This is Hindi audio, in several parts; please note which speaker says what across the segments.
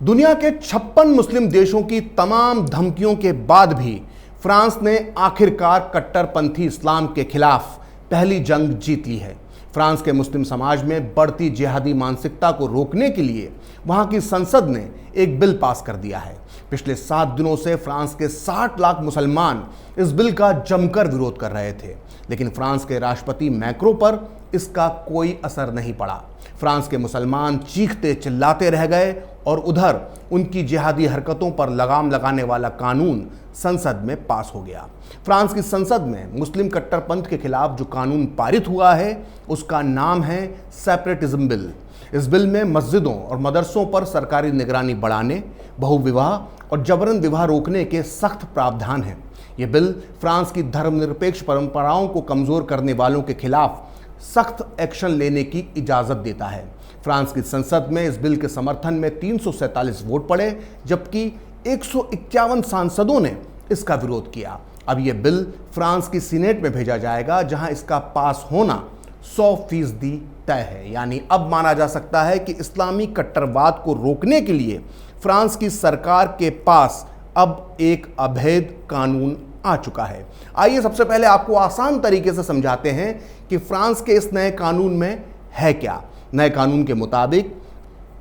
Speaker 1: दुनिया के 56 मुस्लिम देशों की तमाम धमकियों के बाद भी फ्रांस ने आखिरकार कट्टरपंथी इस्लाम के खिलाफ पहली जंग जीत ली है। फ्रांस के मुस्लिम समाज में बढ़ती जिहादी मानसिकता को रोकने के लिए वहां की संसद ने एक बिल पास कर दिया है। पिछले 7 दिनों से फ्रांस के 60 लाख मुसलमान इस बिल का जमकर विरोध कर रहे थे, लेकिन फ्रांस के राष्ट्रपति मैक्रो पर इसका कोई असर नहीं पड़ा। फ्रांस के मुसलमान चीखते चिल्लाते रह गए और उधर उनकी जिहादी हरकतों पर लगाम लगाने वाला कानून संसद में पास हो गया। फ्रांस की संसद में मुस्लिम कट्टरपंथ के खिलाफ जो कानून पारित हुआ है उसका नाम है सेपरेटिज्म बिल। इस बिल में मस्जिदों और मदरसों पर सरकारी निगरानी बढ़ाने, बहुविवाह और जबरन विवाह रोकने के सख्त प्रावधान हैं। ये बिल फ्रांस की धर्मनिरपेक्ष परंपराओं को कमजोर करने वालों के खिलाफ सख्त एक्शन लेने की इजाजत देता है। फ्रांस की संसद में इस बिल के समर्थन में 347 वोट पड़े, जबकि 151 सांसदों ने इसका विरोध किया। अब यह बिल फ्रांस की सीनेट में भेजा जाएगा, जहां इसका पास होना 100% तय है। यानी अब माना जा सकता है कि इस्लामी कट्टरवाद को रोकने के लिए फ्रांस की सरकार के पास अब एक अभेद कानून आ चुका है। आइए सबसे पहले आपको आसान तरीके से समझाते हैं कि फ्रांस के इस नए कानून में है क्या। नए कानून के मुताबिक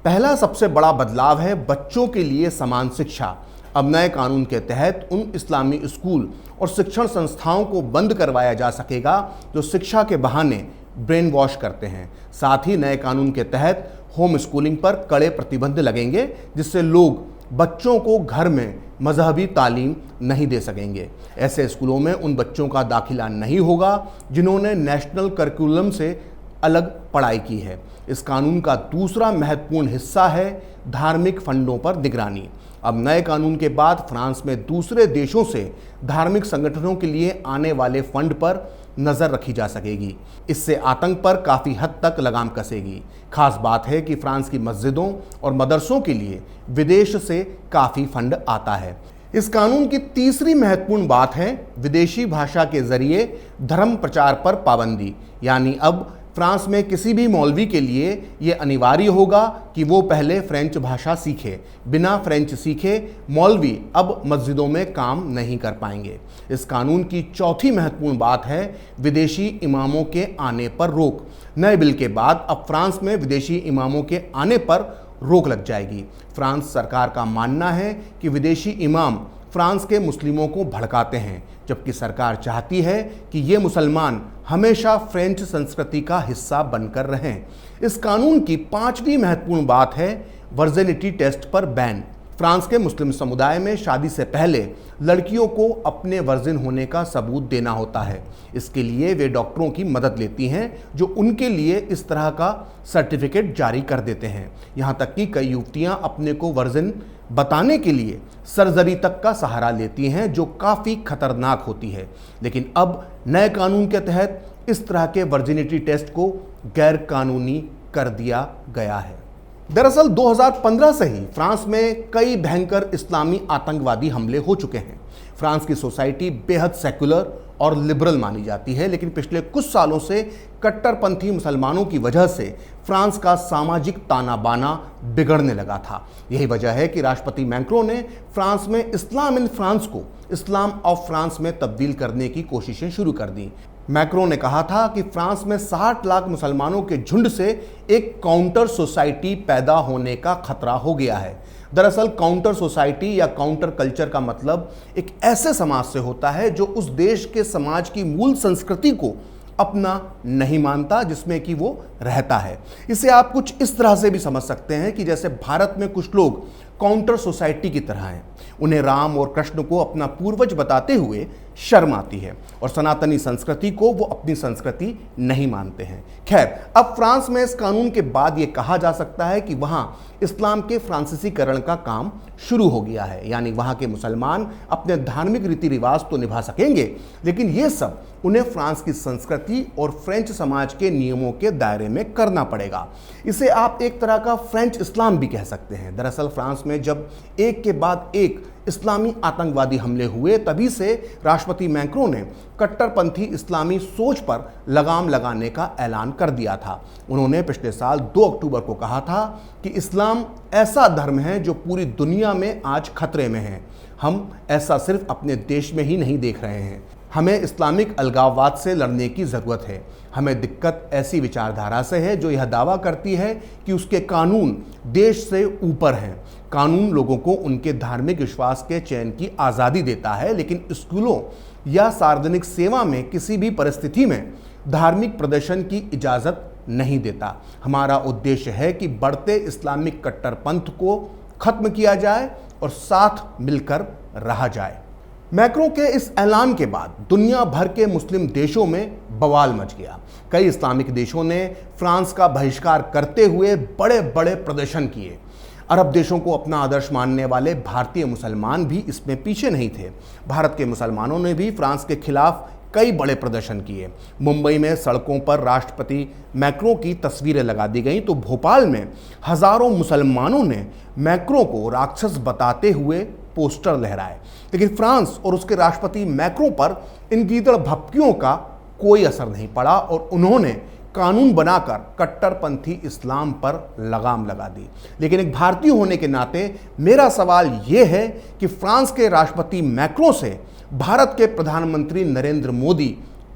Speaker 1: पहला सबसे बड़ा बदलाव है बच्चों के लिए समान शिक्षा। अब नए कानून के तहत उन इस्लामी स्कूल और शिक्षण संस्थाओं को बंद करवाया जा सकेगा जो शिक्षा के बहाने ब्रेन वॉश करते हैं। साथ ही नए कानून के तहत होम स्कूलिंग पर कड़े प्रतिबंध लगेंगे, जिससे लोग बच्चों को घर में मजहबी तालीम नहीं दे सकेंगे। ऐसे स्कूलों में उन बच्चों का दाखिला नहीं होगा जिन्होंने नेशनल करिकुलम से अलग पढ़ाई की है। इस कानून का दूसरा महत्वपूर्ण हिस्सा है धार्मिक फंडों पर निगरानी। अब नए कानून के बाद फ्रांस में दूसरे देशों से धार्मिक संगठनों के लिए आने वाले फंड पर नज़र रखी जा सकेगी। इससे आतंक पर काफ़ी हद तक लगाम कसेगी। खास बात है कि फ्रांस की मस्जिदों और मदरसों के लिए विदेश से काफ़ी फंड आता है। इस कानून की तीसरी महत्वपूर्ण बात है विदेशी भाषा के जरिए धर्म प्रचार पर पाबंदी। यानी अब फ्रांस में किसी भी मौलवी के लिए ये अनिवार्य होगा कि वो पहले फ्रेंच भाषा सीखे। बिना फ्रेंच सीखे मौलवी अब मस्जिदों में काम नहीं कर पाएंगे। इस कानून की चौथी महत्वपूर्ण बात है विदेशी इमामों के आने पर रोक। नए बिल के बाद अब फ्रांस में विदेशी इमामों के आने पर रोक लग जाएगी। फ्रांस सरकार का मानना है कि विदेशी इमाम फ्रांस के मुस्लिमों को भड़काते हैं, जबकि सरकार चाहती है कि ये मुसलमान हमेशा फ्रेंच संस्कृति का हिस्सा बनकर रहें। इस कानून की पांचवी महत्वपूर्ण बात है वर्जिनिटी टेस्ट पर बैन। फ्रांस के मुस्लिम समुदाय में शादी से पहले लड़कियों को अपने वर्जिन होने का सबूत देना होता है। इसके लिए वे डॉक्टरों की मदद लेती हैं जो उनके लिए इस तरह का सर्टिफिकेट जारी कर देते हैं। यहाँ तक कि कई युवतियाँ अपने को वर्जिन बताने के लिए सर्जरी तक का सहारा लेती हैं, जो काफ़ी खतरनाक होती है। लेकिन अब नए कानून के तहत इस तरह के वर्जिनिटी टेस्ट को गैर कानूनी कर दिया गया है। दरअसल 2015 से ही फ्रांस में कई भयंकर इस्लामी आतंकवादी हमले हो चुके हैं। फ्रांस की सोसाइटी बेहद सेकुलर और लिबरल मानी जाती है, लेकिन पिछले कुछ सालों से कट्टरपंथी मुसलमानों की वजह से फ्रांस का सामाजिक ताना बाना बिगड़ने लगा था। यही वजह है कि राष्ट्रपति मैक्रो ने फ्रांस में इस्लाम इन फ्रांस को इस्लाम ऑफ फ्रांस में तब्दील करने की कोशिशें शुरू कर दी। मैक्रो ने कहा था कि फ्रांस में 60 लाख मुसलमानों के झुंड से एक काउंटर सोसाइटी पैदा होने का खतरा हो गया है। दरअसल काउंटर सोसाइटी या काउंटर कल्चर का मतलब एक ऐसे समाज से होता है जो उस देश के समाज की मूल संस्कृति को अपना नहीं मानता जिसमें कि वो रहता है। इसे आप कुछ इस तरह से भी समझ सकते हैं कि जैसे भारत में कुछ लोग काउंटर सोसाइटी की तरह हैं। उन्हें राम और कृष्ण को अपना पूर्वज बताते हुए शर्म आती है और सनातनी संस्कृति को वो अपनी संस्कृति नहीं मानते हैं। खैर, अब फ्रांस में इस कानून के बाद ये कहा जा सकता है कि वहाँ इस्लाम के फ्रांसीसीकरण का काम शुरू हो गया है। यानी वहाँ के मुसलमान अपने धार्मिक रीति रिवाज तो निभा सकेंगे, लेकिन ये सब उन्हें फ्रांस की संस्कृति और फ्रेंच समाज के नियमों के दायरे में करना पड़ेगा। इसे आप एक तरह का फ्रेंच इस्लाम भी कह सकते हैं। दरअसल फ्रांस में जब एक के बाद एक इस्लामी आतंकवादी हमले हुए, तभी से राष्ट्रपति मैक्रो ने कट्टरपंथी इस्लामी सोच पर लगाम लगाने का ऐलान कर दिया था। उन्होंने पिछले साल 2 अक्टूबर को कहा था कि इस्लाम ऐसा धर्म है जो पूरी दुनिया में आज खतरे में है। हम ऐसा सिर्फ अपने देश में ही नहीं देख रहे हैं। हमें इस्लामिक अलगाववाद से लड़ने की ज़रूरत है। हमें दिक्कत ऐसी विचारधारा से है जो यह दावा करती है कि उसके कानून देश से ऊपर हैं। कानून लोगों को उनके धार्मिक विश्वास के चयन की आज़ादी देता है, लेकिन स्कूलों या सार्वजनिक सेवा में किसी भी परिस्थिति में धार्मिक प्रदर्शन की इजाज़त नहीं देता। हमारा उद्देश्य है कि बढ़ते इस्लामिक कट्टरपंथ को खत्म किया जाए और साथ मिलकर रहा जाए। मैक्रों के इस ऐलान के बाद दुनिया भर के मुस्लिम देशों में बवाल मच गया। कई इस्लामिक देशों ने फ्रांस का बहिष्कार करते हुए बड़े बड़े प्रदर्शन किए। अरब देशों को अपना आदर्श मानने वाले भारतीय मुसलमान भी इसमें पीछे नहीं थे। भारत के मुसलमानों ने भी फ्रांस के खिलाफ कई बड़े प्रदर्शन किए। मुंबई में सड़कों पर राष्ट्रपति मैक्रों की तस्वीरें लगा दी गईं, तो भोपाल में हजारों मुसलमानों ने मैक्रों को राक्षस बताते हुए पोस्टर लहराए। लेकिन फ्रांस और उसके राष्ट्रपति मैक्रों पर इन गीदड़ भपकियों का कोई असर नहीं पड़ा और उन्होंने कानून बनाकर कट्टरपंथी इस्लाम पर लगाम लगा दी। लेकिन एक भारतीय होने के नाते मेरा सवाल यह है कि फ्रांस के राष्ट्रपति मैक्रों से भारत के प्रधानमंत्री नरेंद्र मोदी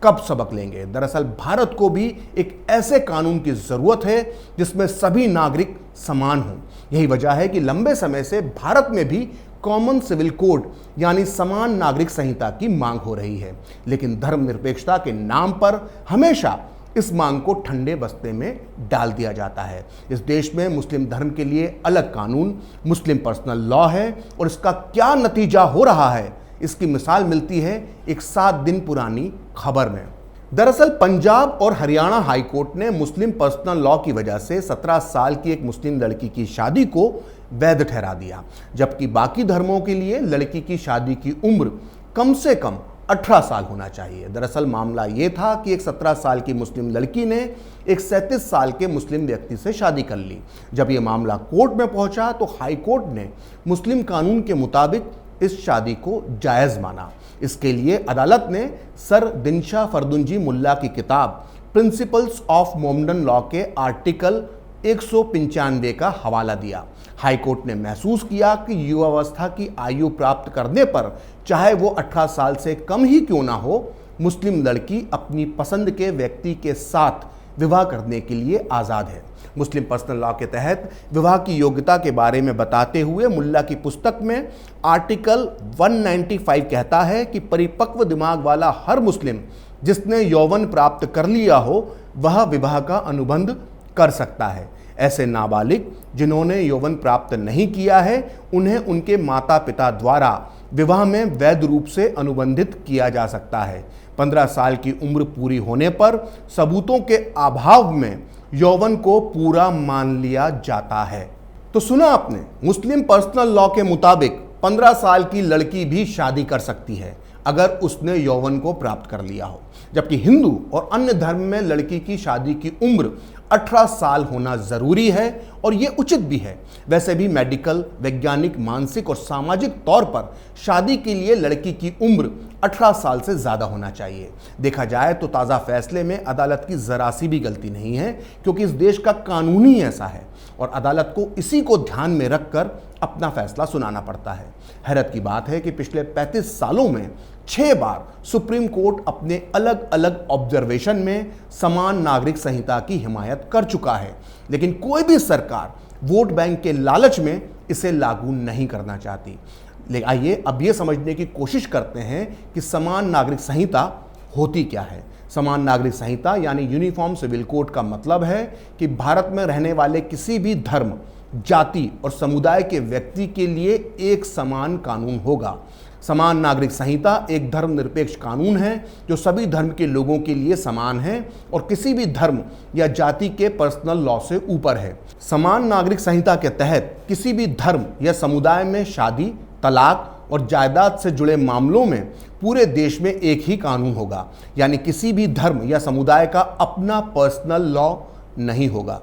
Speaker 1: कब सबक लेंगे। दरअसल भारत को भी एक ऐसे कानून की जरूरत है जिसमें सभी नागरिक समान हों। यही वजह है कि लंबे समय से भारत में भी कॉमन सिविल कोड यानी समान नागरिक संहिता की मांग हो रही है, लेकिन धर्मनिरपेक्षता के नाम पर हमेशा इस मांग को ठंडे बस्ते में डाल दिया जाता है। इस देश में मुस्लिम धर्म के लिए अलग कानून, मुस्लिम पर्सनल लॉ है और इसका क्या नतीजा हो रहा है इसकी मिसाल मिलती है एक 7 दिन पुरानी खबर में। दरअसल पंजाब और हरियाणा हाईकोर्ट ने मुस्लिम पर्सनल लॉ की वजह से 17 साल की एक मुस्लिम लड़की की शादी को वैध ठहरा दिया, जबकि बाकी धर्मों के लिए लड़की की शादी की उम्र कम से कम 18 साल होना चाहिए। दरअसल मामला ये था कि एक 17 साल की मुस्लिम लड़की ने एक 37 साल के मुस्लिम व्यक्ति से शादी कर ली। जब ये मामला कोर्ट में पहुंचा तो हाई कोर्ट ने मुस्लिम कानून के मुताबिक इस शादी को जायज़ माना। इसके लिए अदालत ने सर दिनशा फरदुंजी मुल्ला की किताब प्रिंसिपल्स ऑफ मोमडन लॉ के आर्टिकल 195 का हवाला दिया। हाईकोर्ट ने महसूस किया कि युवावस्था की आयु प्राप्त करने पर चाहे वो 18 साल से कम ही क्यों ना हो, मुस्लिम लड़की अपनी पसंद के व्यक्ति के साथ विवाह करने के लिए आज़ाद है। मुस्लिम पर्सनल लॉ के तहत विवाह की योग्यता के बारे में बताते हुए मुल्ला की पुस्तक में आर्टिकल 195 कहता है कि परिपक्व दिमाग वाला हर मुस्लिम जिसने यौवन प्राप्त कर लिया हो वह विवाह का अनुबंध कर सकता है। ऐसे नाबालिग जिन्होंने यौवन प्राप्त नहीं किया है उन्हें उनके माता पिता द्वारा विवाह में वैध रूप से अनुबंधित किया जा सकता है। 15 साल की उम्र पूरी होने पर सबूतों के अभाव में यौवन को पूरा मान लिया जाता है। तो सुना आपने, मुस्लिम पर्सनल लॉ के मुताबिक 15 साल की लड़की भी शादी कर सकती है अगर उसने यौवन को प्राप्त कर लिया हो, जबकि हिंदू और अन्य धर्म में लड़की की शादी की उम्र 18 साल होना जरूरी है और ये उचित भी है। वैसे भी मेडिकल, वैज्ञानिक, मानसिक और सामाजिक तौर पर शादी के लिए लड़की की उम्र 18 साल से ज़्यादा होना चाहिए। देखा जाए तो ताज़ा फैसले में अदालत की ज़रा सी भी गलती नहीं है, क्योंकि इस देश का कानून ही ऐसा है और अदालत को इसी को ध्यान में रखकर अपना फैसला सुनाना पड़ता है। हैरत की बात है कि पिछले 35 सालों में 6 बार सुप्रीम कोर्ट अपने अलग अलग ऑब्जर्वेशन में समान नागरिक संहिता की हिमायत कर चुका है, लेकिन कोई भी सरकार वोट बैंक के लालच में इसे लागू नहीं करना चाहती। लेकिन आइए अब ये समझने की कोशिश करते हैं कि समान नागरिक संहिता होती क्या है। समान नागरिक संहिता यानी यूनिफॉर्म सिविल कोड का मतलब है कि भारत में रहने वाले किसी भी धर्म, जाति और समुदाय के व्यक्ति के लिए एक समान कानून होगा। समान नागरिक संहिता एक धर्मनिरपेक्ष कानून है जो सभी धर्म के लोगों के लिए समान है और किसी भी धर्म या जाति के पर्सनल लॉ से ऊपर है। समान नागरिक संहिता के तहत किसी भी धर्म या समुदाय में शादी, तलाक और जायदाद से जुड़े मामलों में पूरे देश में एक ही कानून होगा, यानी किसी भी धर्म या समुदाय का अपना पर्सनल लॉ नहीं होगा।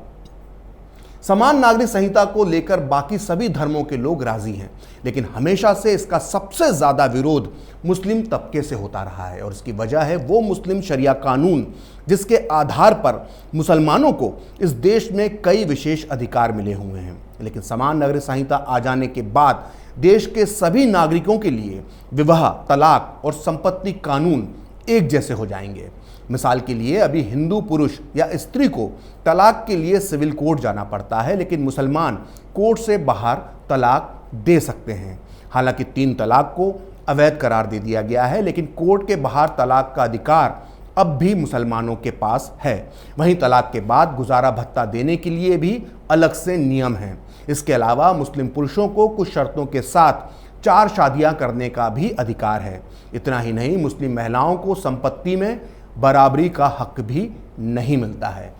Speaker 1: समान नागरिक संहिता को लेकर बाकी सभी धर्मों के लोग राजी हैं, लेकिन हमेशा से इसका सबसे ज्यादा विरोध मुस्लिम तबके से होता रहा है और इसकी वजह है वो मुस्लिम शरिया कानून जिसके आधार पर मुसलमानों को इस देश में कई विशेष अधिकार मिले हुए हैं। लेकिन समान नागरिक संहिता आ जाने के बाद देश के सभी नागरिकों के लिए विवाह, तलाक और संपत्ति कानून एक जैसे हो जाएंगे। मिसाल के लिए अभी हिंदू पुरुष या स्त्री को तलाक के लिए सिविल कोर्ट जाना पड़ता है, लेकिन मुसलमान कोर्ट से बाहर तलाक दे सकते हैं। हालांकि 3 तलाक को अवैध करार दे दिया गया है, लेकिन कोर्ट के बाहर तलाक का अधिकार अब भी मुसलमानों के पास है। वहीं तलाक के बाद गुजारा भत्ता देने के लिए भी अलग से नियम हैं। इसके अलावा मुस्लिम पुरुषों को कुछ शर्तों के साथ 4 शादियां करने का भी अधिकार है। इतना ही नहीं, मुस्लिम महिलाओं को संपत्ति में बराबरी का हक भी नहीं मिलता है।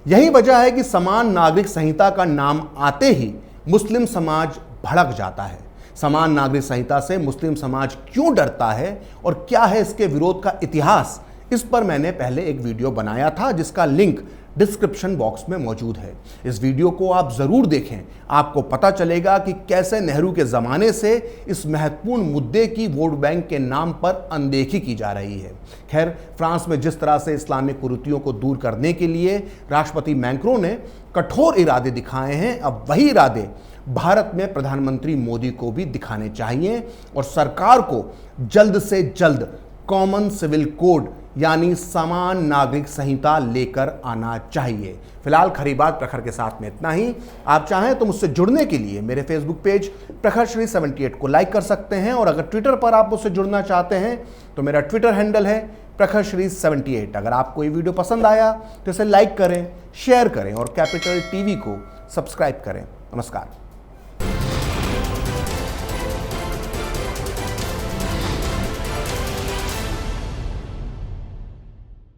Speaker 1: यही वजह है कि समान नागरिक संहिता का नाम आते ही मुस्लिम समाज भड़क जाता है। समान नागरिक संहिता से मुस्लिम समाज क्यों डरता है और क्या है इसके विरोध का इतिहास, इस पर मैंने पहले एक वीडियो बनाया था जिसका लिंक डिस्क्रिप्शन बॉक्स में मौजूद है। इस वीडियो को आप जरूर देखें, आपको पता चलेगा कि कैसे नेहरू के ज़माने से इस महत्वपूर्ण मुद्दे की वोट बैंक के नाम पर अनदेखी की जा रही है। खैर, फ्रांस में जिस तरह से इस्लामिक कुरीतियों को दूर करने के लिए राष्ट्रपति मैक्रों ने कठोर इरादे दिखाए हैं, अब वही इरादे भारत में प्रधानमंत्री मोदी को भी दिखाने चाहिए और सरकार को जल्द से जल्द कॉमन सिविल कोड यानी समान नागरिक संहिता लेकर आना चाहिए। फिलहाल खरी बात प्रखर के साथ में इतना ही। आप चाहें तो मुझसे जुड़ने के लिए मेरे फेसबुक पेज प्रखर श्री 78 को लाइक कर सकते हैं और अगर ट्विटर पर आप मुझसे जुड़ना चाहते हैं तो मेरा ट्विटर हैंडल है प्रखर श्री 78। अगर आपको ये वीडियो पसंद आया तो इसे लाइक करें, शेयर करें और कैपिटल टीवी को सब्सक्राइब करें। नमस्कार।